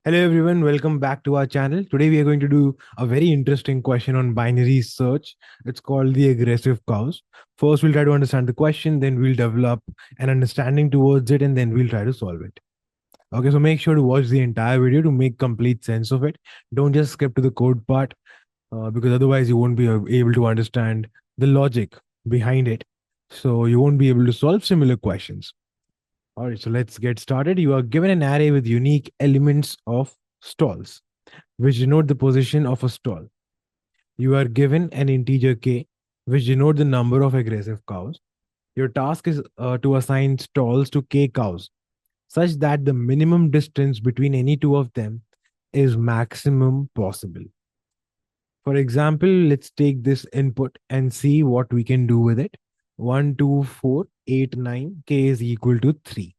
Hello everyone, welcome back to our channel. Today we are going to do a very interesting question on binary search. It's called the aggressive cows. First we'll try to understand the question, then we'll develop an understanding towards it, and then we'll try to solve it. Okay, so make sure to watch the entire video to make complete sense of it. Don't just skip to the code part because otherwise you won't be able to understand the logic behind it. So you won't be able to solve similar questions. All right, so let's get started. You are given an array with unique elements of stalls, which denote the position of a stall. You are given an integer k, which denote the number of aggressive cows. Your task is to assign stalls to k cows, such that the minimum distance between any two of them is maximum possible. For example, let's take this input and see what we can do with it. 1, 2, 4, 8, 9, k is equal to 3.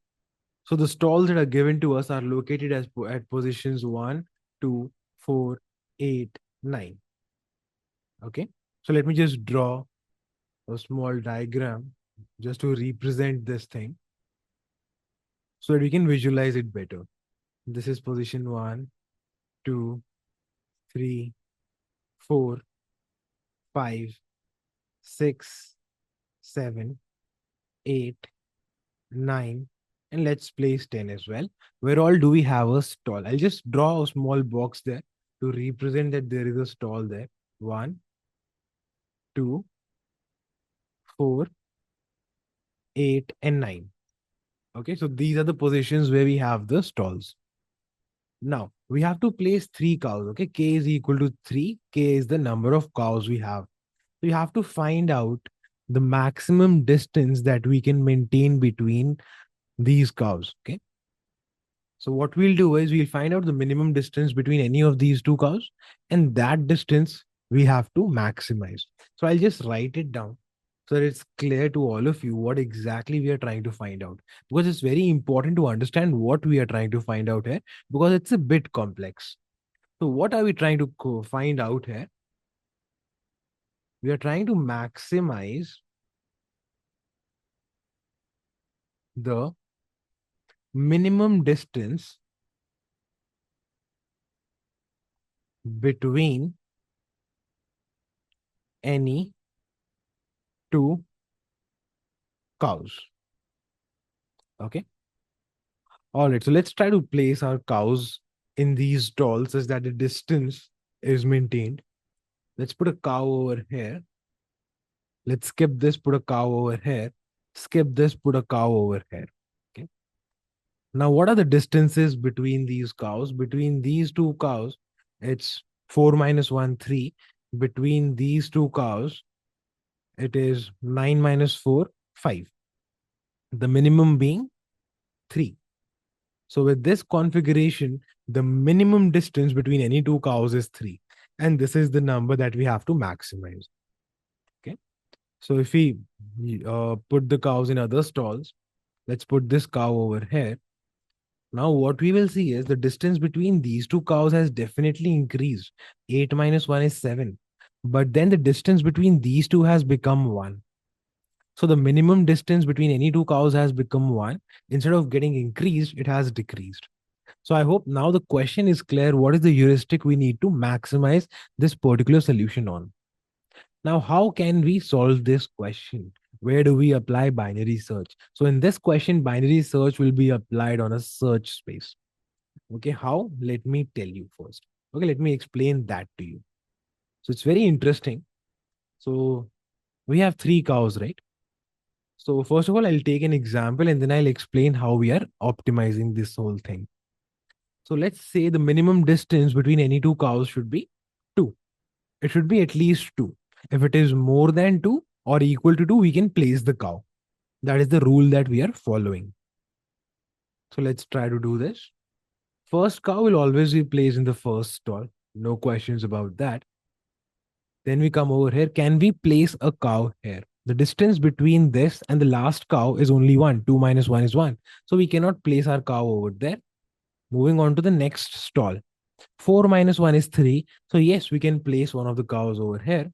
So the stalls that are given to us are located at positions 1, 2, 4, 8, 9. Okay. So let me just draw a small diagram just to represent this thing so that we can visualize it better. This is position 1, 2, 3, 4, 5, 6, 7, 8, 9, and let's place 10 as well. Where all do we have a stall? I'll just draw a small box there to represent that there is a stall there. 1, 2, 4, 8, and 9. Okay, so these are the positions where we have the stalls. Now, we have to place 3 cows. Okay, k is equal to 3. K is the number of cows we have. So you have to find out the maximum distance that we can maintain between these cows. Okay. So what we'll do is we'll find out the minimum distance between any of these two cows, and that distance we have to maximize. So I'll just write it down so that it's clear to all of you what exactly we are trying to find out. Because it's very important to understand what we are trying to find out here, because it's a bit complex. So what are we trying to find out here? We are trying to maximize the minimum distance between any two cows. Okay. All right. So let's try to place our cows in these stalls such that the distance is maintained. Let's put a cow over here. Let's skip this, put a cow over here. Skip this, put a cow over here. Okay. Now, what are the distances between these cows? Between these two cows, it's 4 minus 1, 3. Between these two cows, it is 9 minus 4, 5. The minimum being 3. So with this configuration, the minimum distance between any two cows is 3. And this is the number that we have to maximize. Okay. So if we put the cows in other stalls, let's put this cow over here. Now what we will see is the distance between these two cows has definitely increased. 8 minus 1 is 7. But then the distance between these two has become 1. So the minimum distance between any two cows has become 1. Instead of getting increased, it has decreased. So I hope now the question is clear. What is the heuristic we need to maximize this particular solution on? Now, how can we solve this question? Where do we apply binary search? So in this question, binary search will be applied on a search space. Okay, how? Let me tell you first. Okay, let me explain that to you. So it's very interesting. So we have 3 cows, right? So first of all, I'll take an example and then I'll explain how we are optimizing this whole thing. So let's say the minimum distance between any two cows should be 2. It should be at least 2. If it is more than 2 or equal to 2, we can place the cow. That is the rule that we are following. So let's try to do this. First cow will always be placed in the first stall. No questions about that. Then we come over here. Can we place a cow here? The distance between this and the last cow is only 1. 2 minus 1 is 1. So we cannot place our cow over there. Moving on to the next stall. 4 minus 1 is 3. So yes, we can place one of the cows over here.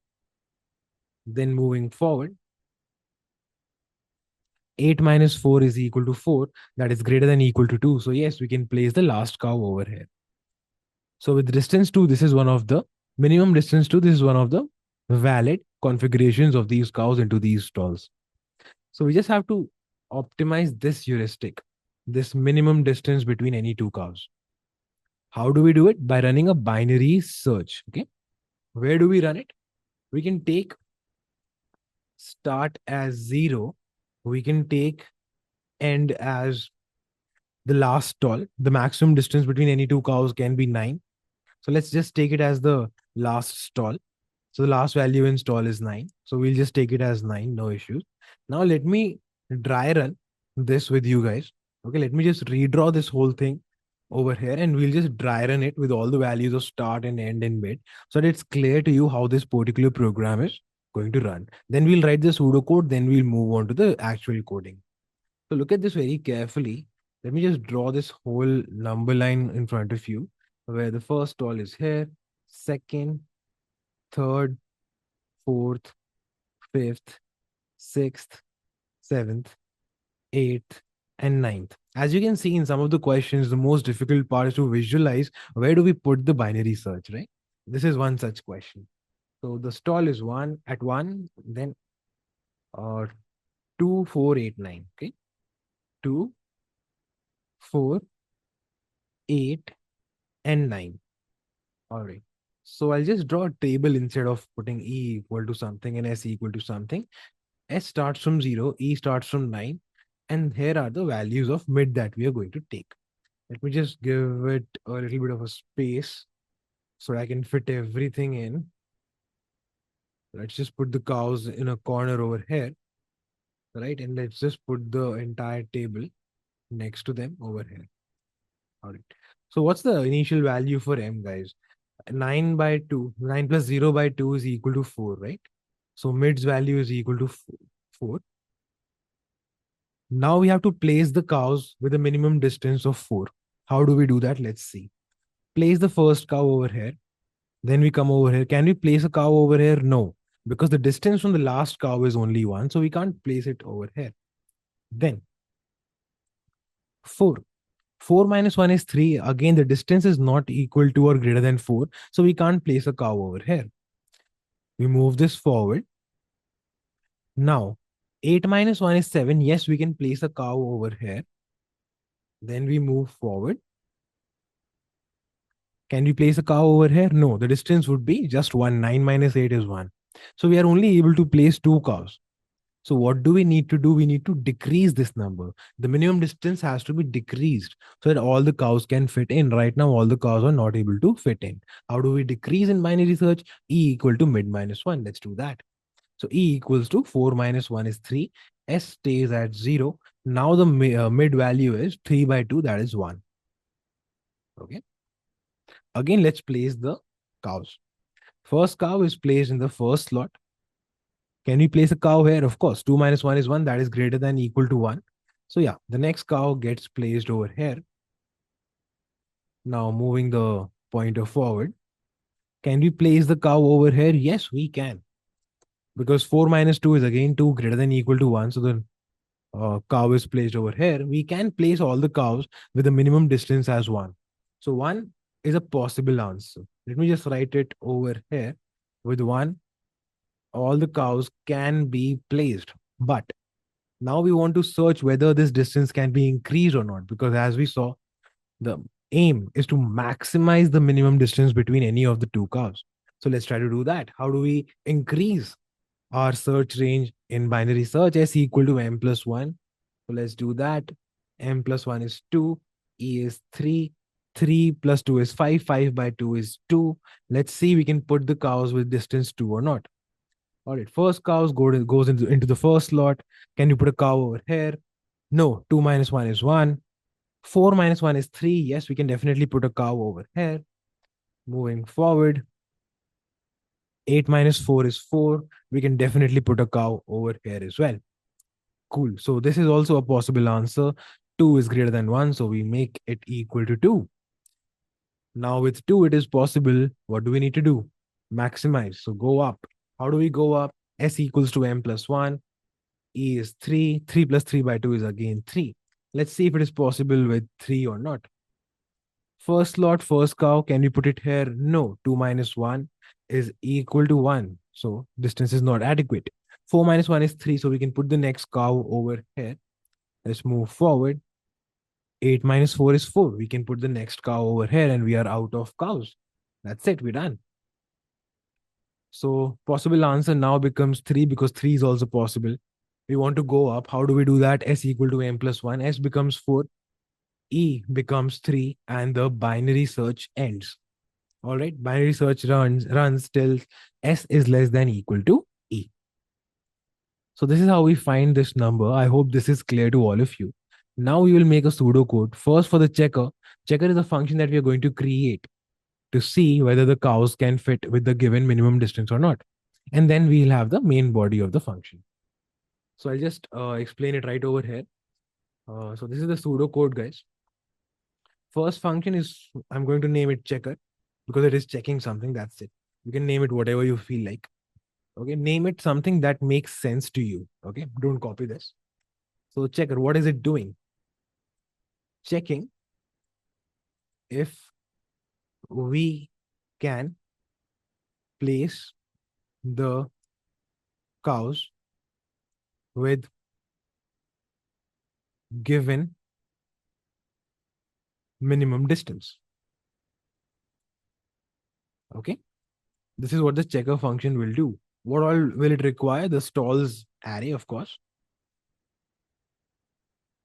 Then moving forward, 8 minus 4 is equal to 4. That is greater than equal to 2. So yes, we can place the last cow over here. So with distance 2, this is one of the minimum distance 2, this is one of the valid configurations of these cows into these stalls. So we just have to optimize this heuristic, this minimum distance between any two cows. How do we do it? By running a binary search. Okay. Where do we run it? We can take start as 0. We can take end as the last stall. The maximum distance between any two cows can be 9. So let's just take it as the last stall. So the last value in stall is 9. So we'll just take it as 9, no issues. Now let me dry run this with you guys. Okay, let me just redraw this whole thing over here and we'll just dry run it with all the values of start and end and mid so that it's clear to you how this particular program is going to run. Then we'll write the pseudocode, then we'll move on to the actual coding. So look at this very carefully. Let me just draw this whole number line in front of you where the first stall is here, second, third, fourth, fifth, sixth, seventh, eighth, and ninth. As you can see in some of the questions, the most difficult part is to visualize where do we put the binary search, right? This is one such question. So the stall is one at one, then 2, 4, 8, 9. Okay. 2, 4, 8, and 9. All right. So I'll just draw a table instead of putting E equal to something and S equal to something. S starts from 0, E starts from 9. And here are the values of mid that we are going to take. Let me just give it a little bit of a space so I can fit everything in. Let's just put the cows in a corner over here, right? And let's just put the entire table next to them over here. All right. So what's the initial value for M, guys? 9 by 2, 9 plus 0 by 2 is equal to 4, right? So mid's value is equal to 4. Now we have to place the cows with a minimum distance of 4. How do we do that? Let's see. Place the first cow over here. Then we come over here. Can we place a cow over here? No, because the distance from the last cow is only 1. So we can't place it over here. Then 4. 4 minus 1 is 3. Again, the distance is not equal to or greater than 4. So we can't place a cow over here. We move this forward. Now, 8 minus 1 is 7. Yes, we can place a cow over here. Then we move forward. Can we place a cow over here? No, the distance would be just 1. 9 minus 8 is 1. So we are only able to place 2 cows. So what do we need to do? We need to decrease this number. The minimum distance has to be decreased so that all the cows can fit in. Right now, all the cows are not able to fit in. How do we decrease in binary search? E equal to mid minus 1. Let's do that. So E equals to 4 minus 1 is 3. S stays at 0. Now the mid value is 3 by 2, that is 1. Okay. Again, let's place the cows. First cow is placed in the first slot. Can we place a cow here? Of course, 2 minus 1 is 1. That is greater than equal to 1. So yeah, the next cow gets placed over here. Now moving the pointer forward. Can we place the cow over here? Yes, we can. Because 4 minus 2 is again 2 greater than equal to 1. So the cow is placed over here. We can place all the cows with a minimum distance as 1. So 1 is a possible answer. Let me just write it over here. With 1, all the cows can be placed. But now we want to search whether this distance can be increased or not. Because as we saw, the aim is to maximize the minimum distance between any of the two cows. So let's try to do that. How do we increase our search range in binary search? S equal to M plus 1. So let's do that. M plus 1 is 2. E is 3. 3 plus 2 is 5. 5 by 2 is 2. Let's see we can put the cows with distance 2 or not. All right, first cows goes into the first slot. Can you put a cow over here? No, 2 minus 1 is 1. 4 minus 1 is 3. Yes, we can definitely put a cow over here. Moving forward. 8 minus 4 is 4. We can definitely put a cow over here as well. Cool. So this is also a possible answer. 2 is greater than 1, so we make it equal to 2. Now with 2, it is possible. What do we need to do? Maximize. So go up. How do we go up? S equals to M plus 1. E is 3. 3 plus 3 by 2 is again 3. Let's see if it is possible with 3 or not. First slot, first cow. Can we put it here? No. 2 minus 1 is equal to 1. So distance is not adequate. 4 minus 1 is 3. So we can put the next cow over here. Let's move forward. 8 minus 4 is 4. We can put the next cow over here and we are out of cows. That's it. We're done. So possible answer now becomes 3 because 3 is also possible. We want to go up. How do we do that? S equal to m plus 1. S becomes 4. E becomes 3 and the binary search ends. All right. Binary search runs till S is less than equal to E. So this is how we find this number. I hope this is clear to all of you. Now we will make a pseudocode. First for the checker. Checker is a function that we are going to create to see whether the cows can fit with the given minimum distance or not. And then we'll have the main body of the function. So I'll just explain it right over here. So this is the pseudocode, guys. First function is, I'm going to name it checker because it is checking something. That's it. You can name it whatever you feel like. Okay, name it something that makes sense to you. Okay, don't copy this. So checker, what is it doing? Checking if we can place the cows with given minimum distance. Okay, this is what the checker function will do. What all will it require? The stalls array, of course.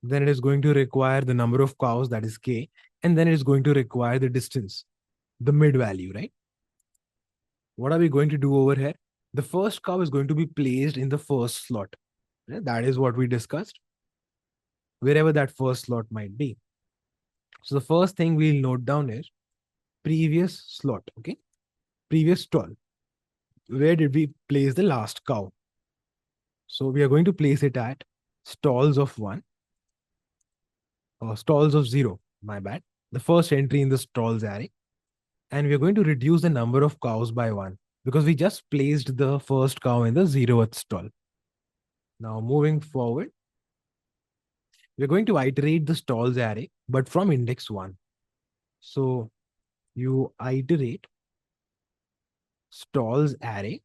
Then it is going to require the number of cows, that is k, and then it is going to require the distance, the mid value, right? What are we going to do over here? The first cow is going to be placed in the first slot. Right? That is what we discussed, wherever that first slot might be. So the first thing we'll note down is previous slot, okay? Previous stall. Where did we place the last cow? So we are going to place it at stalls of 1 or stalls of 0, my bad. The first entry in the stalls array. And we're going to reduce the number of cows by 1 because we just placed the first cow in the 0th stall. Now moving forward, we're going to iterate the stalls array, but from index 1. So you iterate stalls array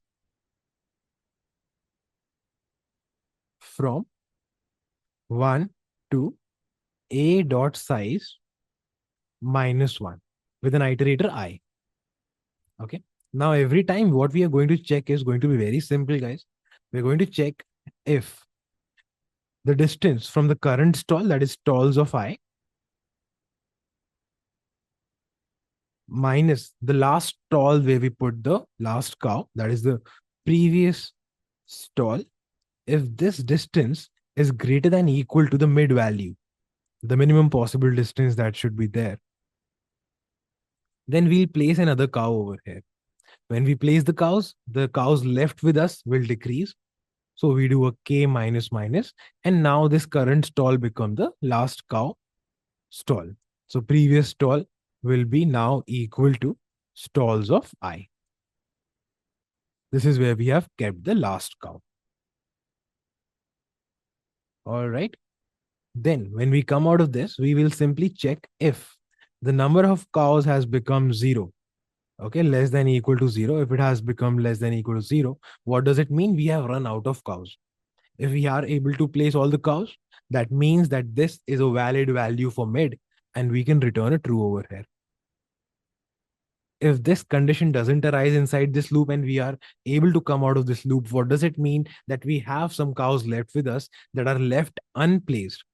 from 1 to a dot size minus 1 with an iterator I. Okay. Now every time what we are going to check is going to be very simple, guys. We're going to check if the distance from the current stall, that is stalls of I, minus the last stall where we put the last cow, that is the previous stall, if this distance is greater than equal to the mid value, the minimum possible distance that should be there, then we'll place another cow over here. When we place the cows left with us will decrease. So we do a k minus minus, and now this current stall become the last cow stall. So previous stall will be now equal to stalls of I. This is where we have kept the last cow. All right. Then when we come out of this, we will simply check if the number of cows has become 0. Okay, less than equal to 0. If it has become less than equal to 0, what does it mean? We have run out of cows. If we are able to place all the cows, that means that this is a valid value for mid and we can return a true over here. If this condition doesn't arise inside this loop and we are able to come out of this loop, what does it mean? That we have some cows left with us that are left unplaced.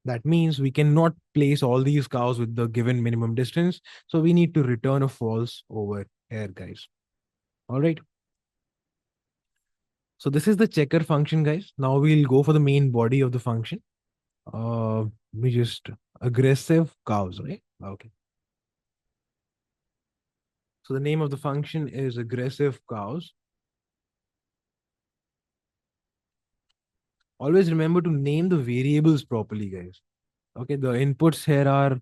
That means we cannot place all these cows with the given minimum distance. So we need to return a false over here, guys. All right. So this is the checker function, guys. Now we'll go for the main body of the function. We just aggressive cows, right? Okay. So the name of the function is aggressive cows. Always remember to name the variables properly, guys. Okay, the inputs here are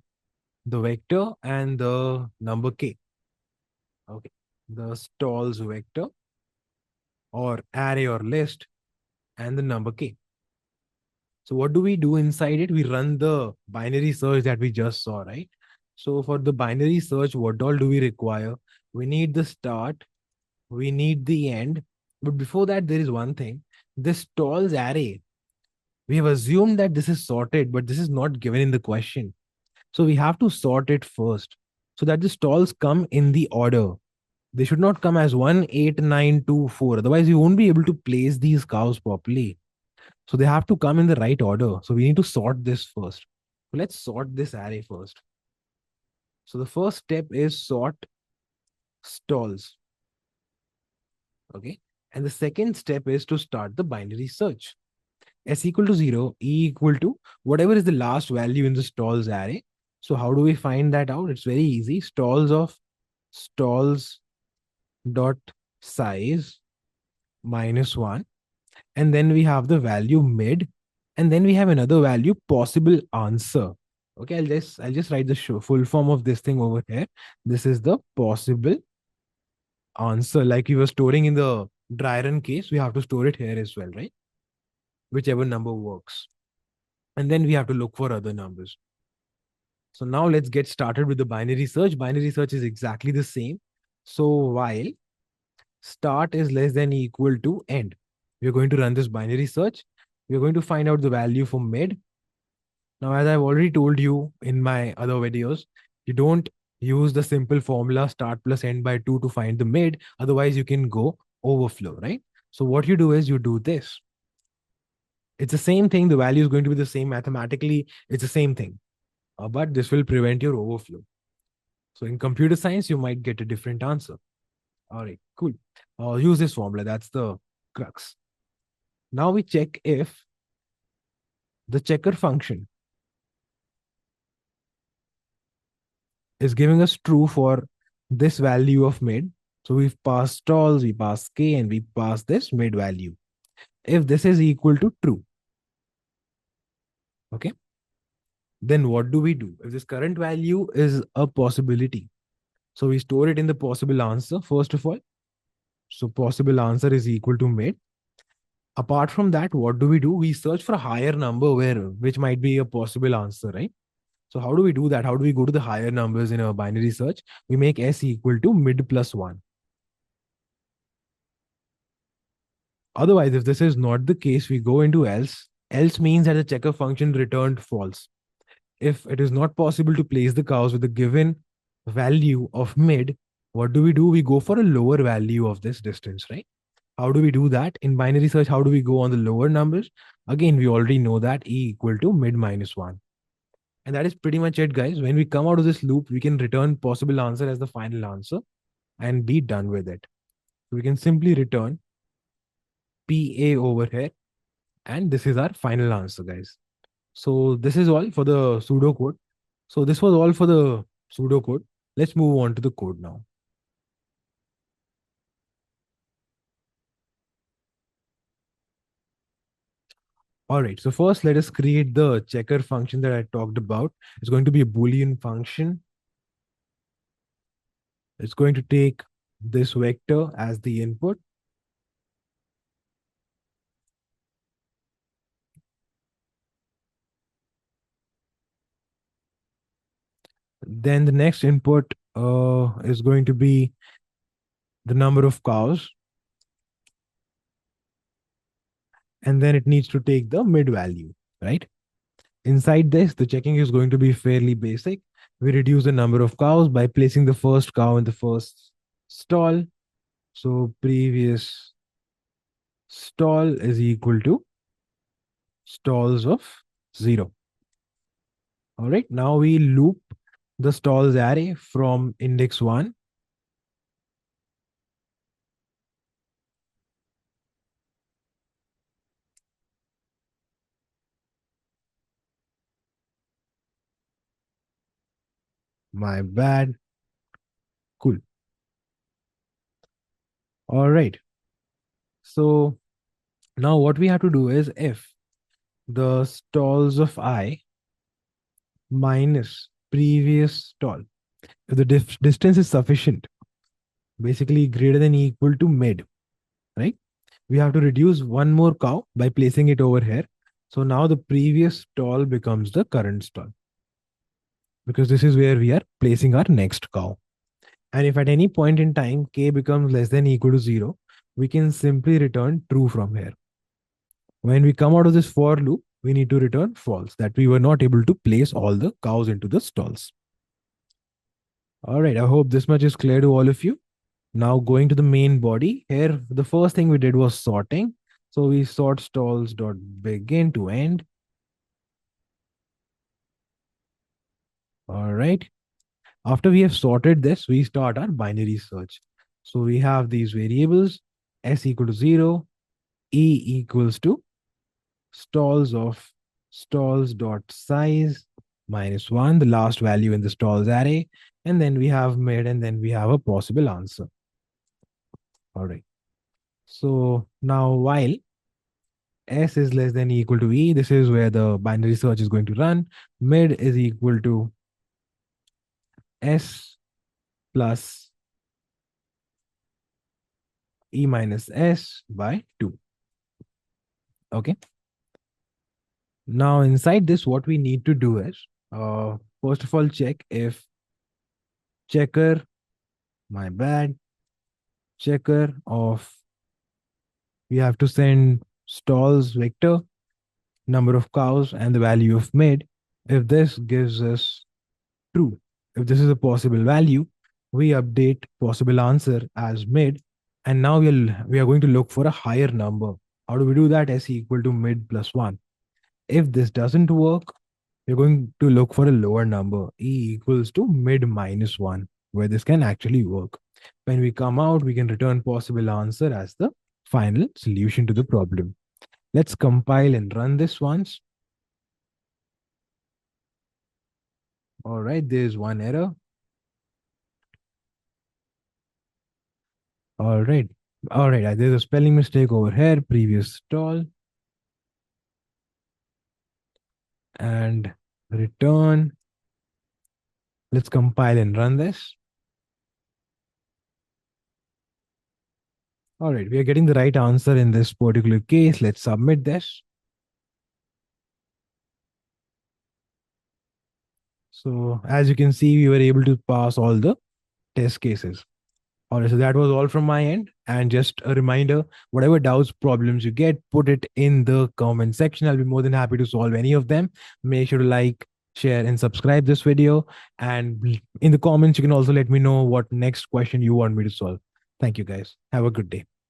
the vector and the number k. Okay, the stalls vector or array or list and the number k. So what do we do inside it? We run the binary search that we just saw, right? So for the binary search, what all do we require? We need the start, we need the end. But before that, there is one thing. This stalls array, we have assumed that this is sorted, but this is not given in the question. So we have to sort it first so that the stalls come in the order. They should not come as 1, 8, 9, 2, 4. Otherwise, you won't be able to place these cows properly. So they have to come in the right order. So we need to sort this first. So let's sort this array first. So the first step is sort stalls. Okay. And the second step is to start the binary search. S equal to 0, E equal to whatever is the last value in the stalls array. So how do we find that out? It's very easy. Stalls of stalls dot size minus 1. And then we have the value mid. And then we have another value possible answer. Okay, I'll just write the full form of this thing over here. This is the possible answer. Like we were storing in the dry run case, we have to store it here as well, right? Whichever number works. And then we have to look for other numbers. So now let's get started with the binary search. Binary search is exactly the same. So while start is less than equal to end, we're going to run this binary search. We're going to find out the value for mid. Now, as I've already told you in my other videos, you don't use the simple formula start plus end by 2 to find the mid. Otherwise, you can go overflow, right? So what you do is you do this. It's the same thing. The value is going to be the same mathematically. It's the same thing. But this will prevent your overflow. So in computer science, you might get a different answer. All right, cool. Use this formula. That's the crux. Now we check if the checker function is giving us true for this value of mid. So we've passed stalls, we pass k, and we pass this mid value. If this is equal to true, okay, then what do we do? If this current value is a possibility, so we store it in the possible answer, first of all. So possible answer is equal to mid. Apart from that, what do? We search for a higher number which might be a possible answer, right? So how do we do that? How do we go to the higher numbers in a binary search? We make s equal to mid plus 1. Otherwise, if this is not the case, we go into else. Else means that the checker function returned false. If it is not possible to place the cows with the given value of mid, what do? We go for a lower value of this distance, right? How do we do that? In binary search, how do we go on the lower numbers? Again, we already know that E equal to mid minus 1. And that is pretty much it, guys. When we come out of this loop, we can return possible answer as the final answer and be done with it. So we can simply return PA over here. And this is our final answer, guys. So this is all for the pseudocode. So this was all for the pseudocode. Let's move on to the code now. All right, so first let us create the checker function that I talked about. It's going to be a Boolean function. It's going to take this vector as the input. Then the next input is going to be the number of cows. And then it needs to take the mid value, right? Inside this, the checking is going to be fairly basic. We reduce the number of cows by placing the first cow in the first stall. So previous stall is equal to stalls of 0. All right, now we loop the stalls array from index 1. My bad. Cool. All right. So now what we have to do is if the stalls of I minus previous stall, if the distance is sufficient, basically greater than equal to mid, right? We have to reduce one more cow by placing it over here. So now the previous stall becomes the current stall. because this is where we are placing our next cow. And if at any point in time k becomes less than equal to 0, we can simply return true from here. When we come out of this for loop, we need to return false, that we were not able to place all the cows into the stalls. All right, I hope this much is clear to all of you. Now going to the main body, here the first thing we did was sorting. So we sort stalls dot begin to end. All right. After we have sorted this, we start our binary search. So we have these variables, s equal to 0, e equals to stalls of stalls dot size minus 1, the last value in the stalls array, and then we have mid, and then we have a possible answer. All right. So now while s is less than equal to e, this is where the binary search is going to run. Mid is equal to s plus e minus s by 2. Okay. Now inside this, what we need to do is, first of all, check if checker, my bad, checker of, we have to send stalls vector, number of cows, and the value of mid. If this gives us true, if this is a possible value, we update possible answer as mid. And now we are going to look for a higher number. How do we do that? S equal to mid plus 1. If this doesn't work, we're going to look for a lower number, e equals to mid minus 1, where this can actually work. When we come out, we can return possible answer as the final solution to the problem. Let's compile and run this once. All right, there's one error. All right. All right, there's a spelling mistake over here, previous stall. And return. Let's compile and run this. All right, we are getting the right answer in this particular case. Let's submit this. So as you can see, we were able to pass all the test cases. All right, so that was all from my end. And just a reminder, whatever doubts, problems you get, put it in the comment section. I'll be more than happy to solve any of them. Make sure to like, share, and subscribe this video. And in the comments, you can also let me know what next question you want me to solve. Thank you, guys. Have a good day.